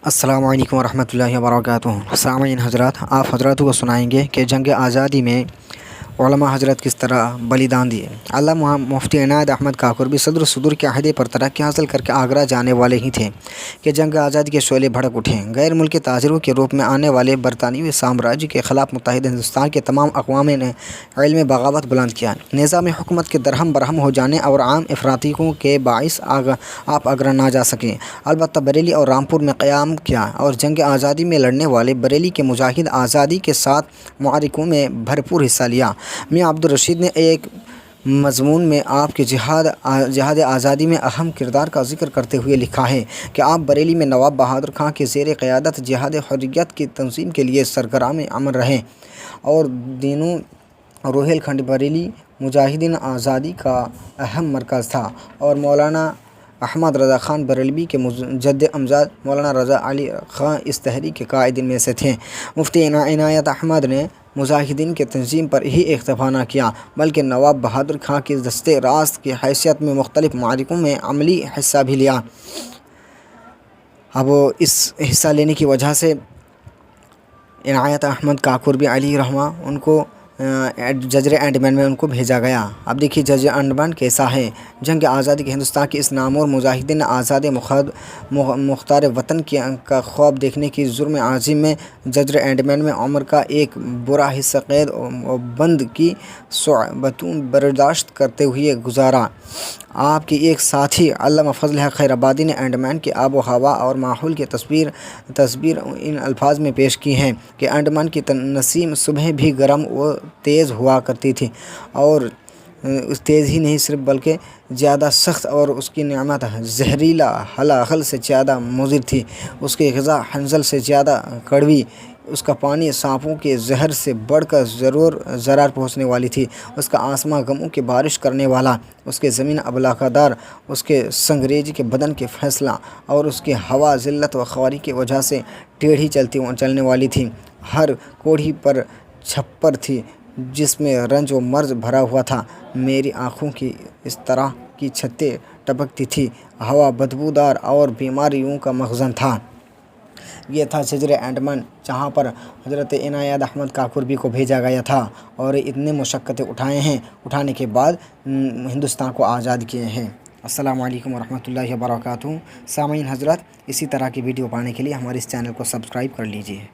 السلام علیکم ورحمۃ اللہ وبرکاتہ۔ سامعین حضرات، آپ حضرات کو سنائیں گے کہ جنگ آزادی میں علماء حضرت کس طرح بلیدان دیے۔ علامہ مفتی عنایت احمد کاکر بھی صدر کے عہدے پر ترقی حاصل کر کے آگرہ جانے والے ہی تھے کہ جنگ آزادی کے شعلے بھڑک اٹھے۔ غیر ملکی تاجروں کے روپ میں آنے والے برطانوی سامراج کے خلاف متحدہ ہندوستان کے تمام اقوام نے علم بغاوت بلند کیا۔ نظام حکومت کے درہم برہم ہو جانے اور عام افراطیوں کے باعث آپ آگرہ نہ جا سکے، البتہ بریلی اور رامپور میں قیام کیا اور جنگ آزادی میں لڑنے والے بریلی کے مجاہد آزادی کے 7 معرکوں میں بھرپور حصہ لیا۔ میاں عبدالرشید نے ایک مضمون میں آپ کے جہاد آزادی میں اہم کردار کا ذکر کرتے ہوئے لکھا ہے کہ آپ بریلی میں نواب بہادر خان کے زیر قیادت جہاد حریت کی تنظیم کے لیے سرگرم عمل رہے اور دینوں روہیل کھنڈ بریلی مجاہدین آزادی کا اہم مرکز تھا اور مولانا احمد رضا خان بریلوی کے جد امجد مولانا رضا علی خان اس تحریک کے قائدین میں سے تھے۔ مفتی عنایت احمد نے مجاہدین کے تنظیم پر ہی اکتفا نہ کیا بلکہ نواب بہادر خان کے دستے راست کی حیثیت میں مختلف معرکوں میں عملی حصہ بھی لیا۔ اب اس حصہ لینے کی وجہ سے عنایت احمد کاکر بھی علیہ رحمہ ان کو جزر انڈمان میں ان کو بھیجا گیا۔ اب دیکھیے جزر انڈمان کیسا ہے۔ جنگ آزادی کے ہندوستان کے اس نامور مجاہدین نے آزاد مختار وطن کا خواب دیکھنے کی جرم عظیم میں جزر انڈمان میں عمر کا ایک برا حصہ قید و بند کی صعوبتوں برداشت کرتے ہوئے گزارا۔ آپ کے ایک ساتھی علامہ فضل حق خیر آبادی نے انڈمان کی آب و ہوا اور ماحول کی تصویر ان الفاظ میں پیش کی ہے کہ انڈمان کی نسیم صبح بھی گرم و تیز ہوا کرتی تھی اور تیز ہی نہیں صرف بلکہ زیادہ سخت، اور اس کی نعمت زہریلا ہلاہل سے زیادہ مضر تھی، اس کی غذا حنظل سے زیادہ کڑوی، اس کا پانی سانپوں کے زہر سے بڑھ کر ضرر پہنچنے والی تھی، اس کا آسمان غموں کی بارش کرنے والا، اس کے زمین ابلاکہ دار، اس کے سنگریز کے بدن کے فیصلہ اور اس کی ہوا ذلت و خواری کی وجہ سے ٹیڑھی چلنے والی تھی، ہر کوڑھی پر چھپر تھی جس میں رنج و مرض بھرا ہوا تھا، میری آنکھوں کی اس طرح کی چھتیں ٹپکتی تھی، ہوا بدبودار اور بیماریوں کا مخزن تھا۔ یہ تھا جزر انڈمان جہاں پر حضرت عنایت احمد کاکربی کو بھیجا گیا تھا اور اتنے مشقتیں اٹھانے کے بعد ہندوستان کو آزاد کیے ہیں۔ السلام علیکم ورحمۃ اللہ وبرکاتہ۔ سامعین حضرات، اسی طرح کی ویڈیو پانے کے لیے ہمارے اس چینل کو سبسکرائب کر لیجیے۔